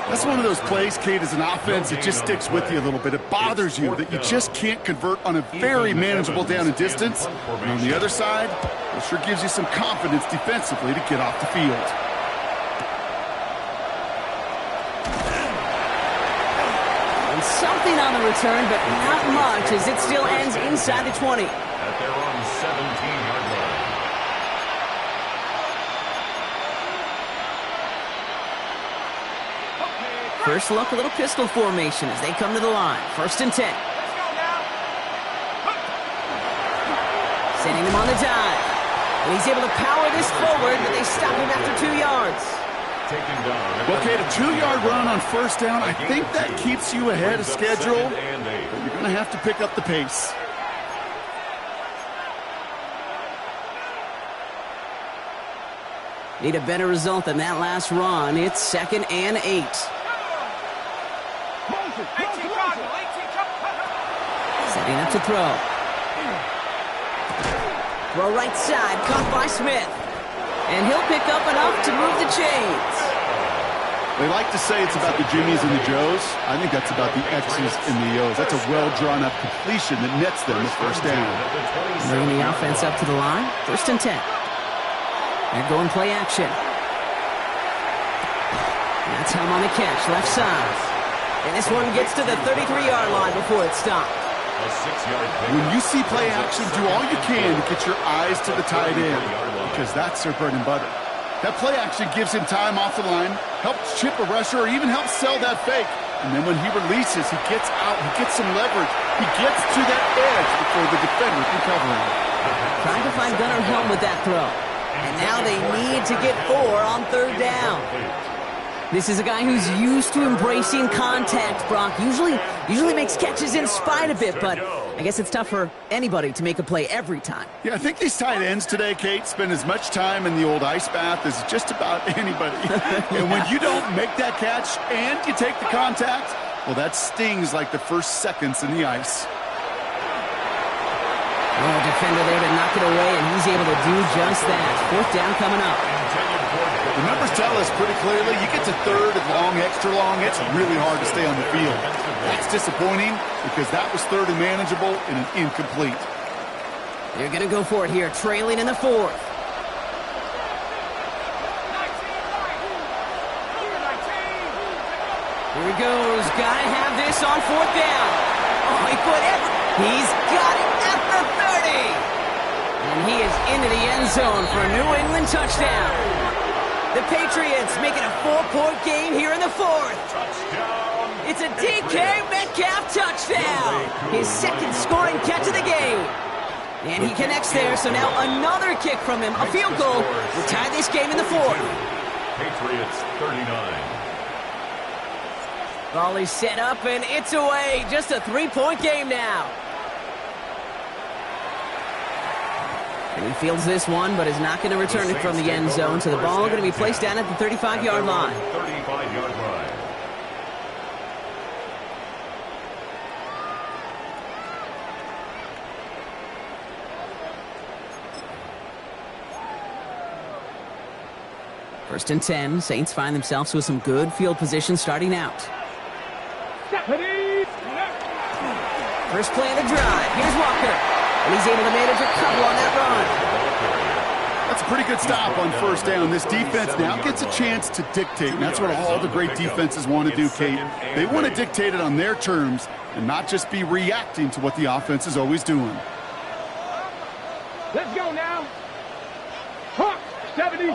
S5: That's one of those plays, Kate, as an offense, it just sticks with you a little bit. It bothers you that you just can't convert on a very manageable down and distance. And on the other side, it sure gives you some confidence defensively to get off the field.
S2: And something on the return, but not much as it still ends inside the 20.
S4: At their own 17-yard line.
S2: First look, a little pistol formation as they come to the line. 1st and 10. Sending him on the dive. And he's able to power this forward, but they stop him after 2 yards.
S5: Well, Kate, a 2-yard run on 1st down, I think that keeps you ahead of schedule, but you're going to have to pick up the pace.
S2: Need a better result than that last run. It's 2nd and 8. Setting up to throw. Throw right side, caught by Smith. And he'll pick up enough to move the chains.
S5: They like to say it's about the Jimmies and the Joes. I think that's about the X's and the O's. That's a well-drawn-up completion that nets them the 1st down.
S2: Bringing the offense up to the line. 1st and 10. They're going play action. That's him on the catch, left side. And this one gets to the 33-yard line before it's stopped.
S5: When you see play action, do all you can to get your eyes to the tight end, because that's their bread and butter. That play action gives him time off the line, helps chip a rusher, or even helps sell that fake. And then when he releases, he gets out, he gets some leverage. He gets to that edge before the defender can cover him.
S2: Trying to find Gunnar Helm with that throw. And now they need to get 4 on 3rd down. This is a guy who's used to embracing contact, Brock. Usually makes catches in spite of it, but I guess it's tough for anybody to make a play every time.
S5: Yeah, I think these tight ends today, Kate, spend as much time in the old ice bath as just about anybody. And when you don't make that catch and you take the contact, well, that stings like the first seconds in the ice.
S2: Oh, defender there to knock it away, and he's able to do just that. Fourth down coming up.
S5: The numbers tell us pretty clearly, you get to third and long, extra long, it's really hard to stay on the field. That's disappointing because that was third and manageable and an incomplete.
S2: They're going to go for it here, trailing in the fourth. Here he goes. Got to have this on fourth down. Oh, he put it. He's got it at the 30. And he is into the end zone for a New England touchdown. The Patriots making a 4-point game here in the fourth. It's a DK Metcalf touchdown. His second scoring catch of the game. And he connects there, so now another kick from him. A field goal will tie this game in the fourth.
S4: Patriots 39.
S2: Ball is set up, and it's away. Just a 3-point game now. And he fields this one, but is not going to return it from the end zone. So the ball going to be placed down at the 35-yard line.
S4: 35-yard line.
S2: First and 10. Saints find themselves with some good field position starting out. First play of the drive. Here's Walker. And he's able to manage a couple on that run.
S5: That's a pretty good stop on first down. This defense now gets a chance to dictate, and that's what all the great defenses want to do, Kate. They want to dictate it on their terms and not just be reacting to what the offense is always doing.
S6: Let's go now. Hawk, 77.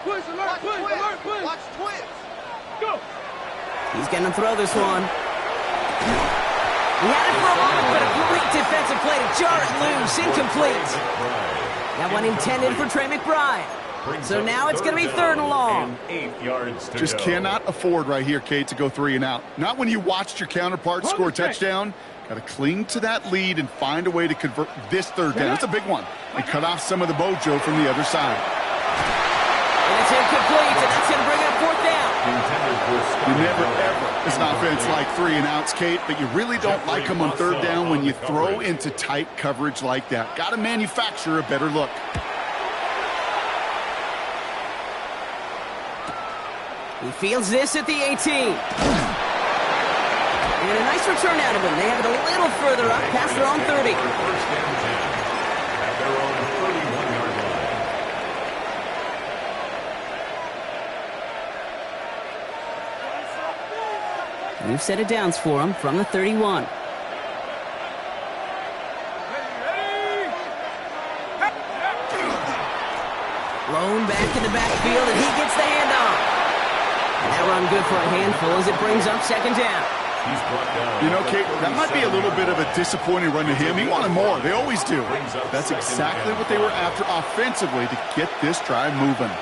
S6: Push, alert, push. Watch twins. Go.
S2: He's going to throw this one. He had it for a moment, but a great defensive play to jar it loose. Incomplete. That one intended for Trey McBride. So now it's going to be third and long.
S4: 8 yards to
S5: Just
S4: go.
S5: cannot afford right here, Kate, to go 3 and out. Not when you watched your counterpart score a touchdown. Got to cling to that lead and find a way to convert this third down. It's a big one. And cut off some of the mojo from the other side.
S2: And it's incomplete, and that's going to bring up fourth down.
S5: You never, ever, as an offense, like 3 and outs, Kate, but you really don't like them on third down when you throw into tight coverage like that. Got to manufacture a better look.
S2: He fields this at the 18. And a nice return out of him. They have it a little further up, past their own 30.
S4: First down 10 at their own 31-yard line.
S2: New set of downs for him from the 31. Lone back in the backfield, and he gets the handoff. And that run good for a handful as it brings up second down.
S4: He's brought down.
S5: You know, Kate, that might be a little bit of a disappointing run to him. He wanted more. They always do. That's exactly what they were after offensively to get this drive moving.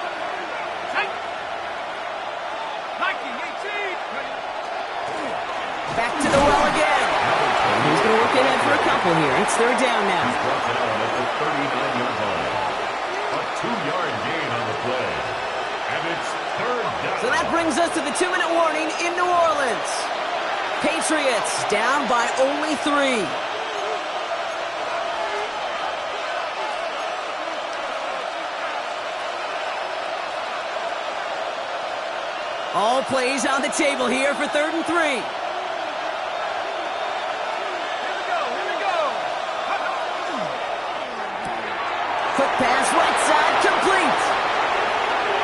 S2: Back to the well again. And he's going to work ahead for a couple here. It's third down now.
S4: He's brought down at the 39-yard line. A 2-yard gain on the play. And it's third down.
S2: So that brings us to the 2-minute warning in New Orleans. Patriots down by only 3. All plays on the table here for third and 3. Quick pass, right side, complete.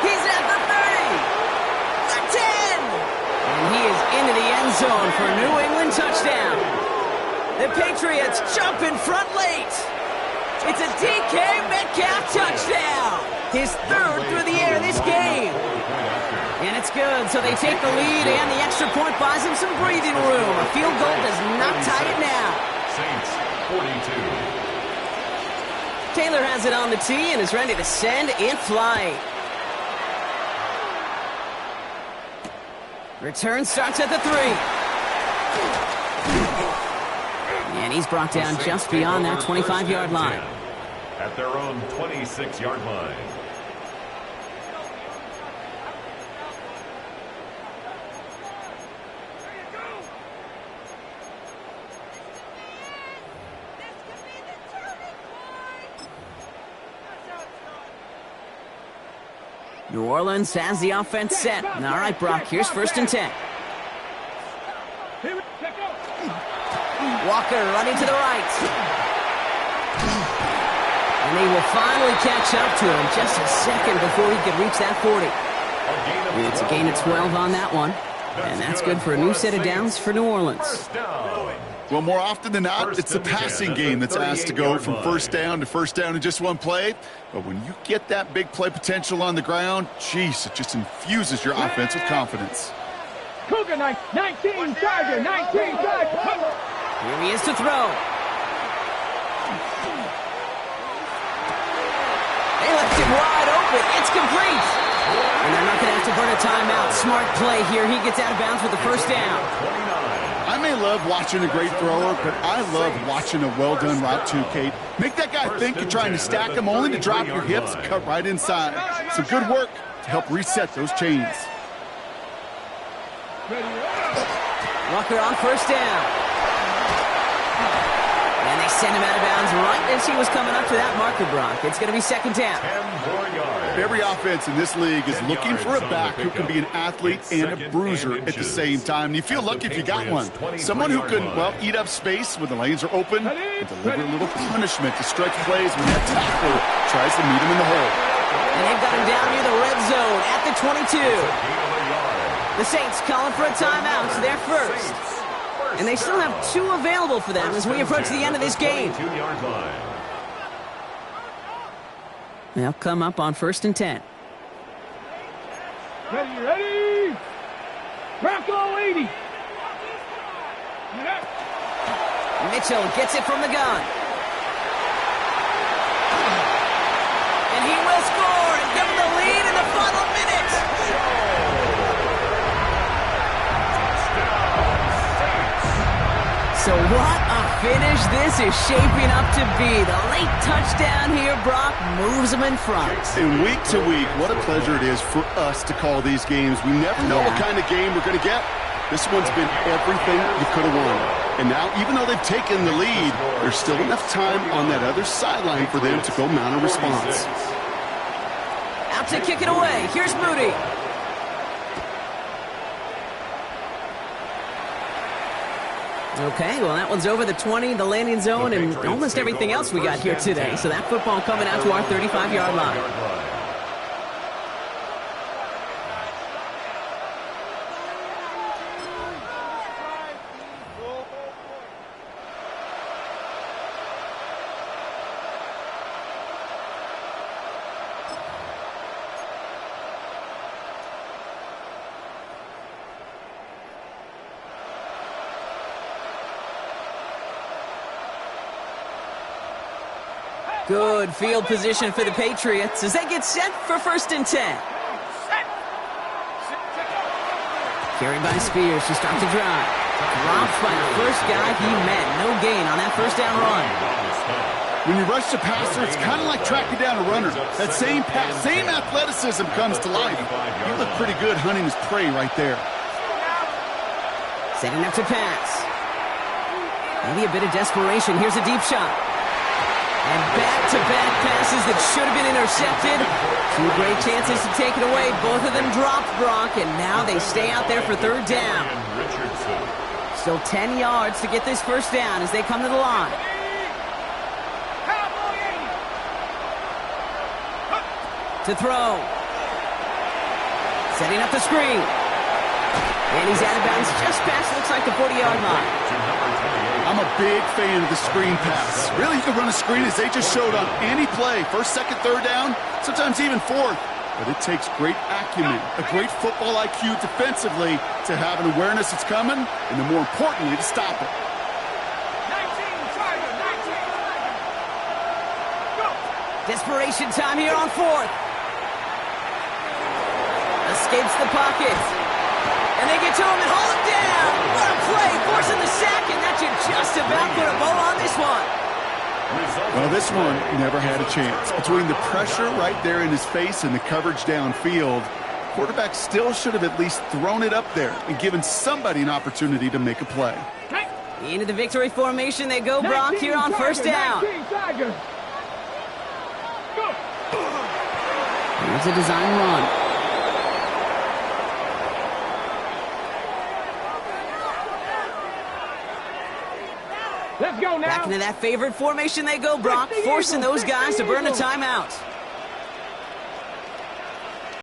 S2: He's at the 30. The 10. And he is into the end zone for a New England touchdown. The Patriots jump in front late. It's a DK Metcalf touchdown. His third through the air this game. And it's good, so they take the lead, and the extra point buys him some breathing room. A field goal does not tie it now.
S4: Saints 42.
S2: Taylor has it on the tee and is ready to send in flight. Return starts at the 3. And he's brought down just beyond that 25-yard line.
S4: At their own 26-yard line.
S2: New Orleans has the offense set. All right, Brock, here's 1st and 10. Walker running to the right. And they will finally catch up to him just a second before he could reach that 40. And it's a gain of 12 on that one. And that's good for a new set of downs for New Orleans.
S5: Well, more often than not, it's the passing game that's asked to go from first down to first down in just one play. But when you get that big play potential on the ground, geez, it just infuses your offense with confidence.
S6: Cougar 19, Tiger, 19, Tiger.
S2: Here he is to throw. They left it wide open. It's complete. And they're not going to have to burn a timeout. Smart play here. He gets out of bounds with the first down.
S5: I may love watching a great thrower, but I love watching a well-done route too, Kate. Make that guy think you're trying to stack him only to drop your hips and cut right inside. Some good work to help reset those chains.
S2: Walker on first down. And they send him out of bounds right as he was coming up to that marker, Brock. It's going to be 2nd down.
S4: 10 more yards.
S5: Every offense in this league is looking for a back who can be an athlete and a bruiser at the same time. And you feel lucky if you got one. Someone who can, well, eat up space when the lanes are open and deliver a little punishment to stretch plays when that tackler tries to meet him in the hole.
S2: And they've got him down near the red zone at the 22. The Saints calling for a timeout. They're first. And they still have 2 available for them as we approach the end of this game. They'll come up on 1st and 10.
S6: Ready. Bronco 80.
S2: Mitchell gets it from the gun. And he will score and give them the lead in the final minute. So what a finish this is shaping up to be. The late touchdown here, Brock, moves them in front.
S5: And week to week, what a pleasure it is for us to call these games. We never know what kind of game we're going to get. This one's been everything you could have won. And now, even though they've taken the lead, there's still enough time on that other sideline for them to go mount a response.
S2: Out to kick it away. Here's Moody. Okay, well, that one's over the 20, the landing zone, and almost everything else we got here today. So that football coming out to our 35-yard line. Good field position for the Patriots as they get set for 1st and 10. Carried by Spears to start the drive. Dropped by the first guy he met. No gain on that first down run.
S5: When you rush the passer, it's kind of like tracking down a runner. That same pass, same athleticism comes to life. You look pretty good hunting his prey right there.
S2: Setting up to pass. Maybe a bit of desperation. Here's a deep shot. And back-to-back passes that should have been intercepted. 2 great chances to take it away. Both of them dropped, Brock, and now they stay out there for 3rd down. Still 10 yards to get this first down as they come to the line. To throw. Setting up the screen. And he's out of bounds just past, looks like, the 40-yard line.
S5: I'm a big fan of the screen pass. Really, you can run a screen as they just showed on any play. 1st, 2nd, 3rd down, sometimes even 4th. But it takes great acumen, a great football IQ defensively to have an awareness it's coming, and then more importantly, to stop it.
S6: 19,
S2: Desperation time here on 4th. Escapes the pocket. And they get to him and haul him down. What a play, forcing the sack, and that should just about put a bow on this one.
S5: Well, this one never had a chance. Between the pressure right there in his face and the coverage downfield, quarterback still should have at least thrown it up there and given somebody an opportunity to make a play.
S2: Into the victory formation they go, Brock, here on first down.
S3: Here's a design run.
S6: Let's go now.
S2: Back into that favorite formation they go, Brock, forcing those guys to burn a timeout.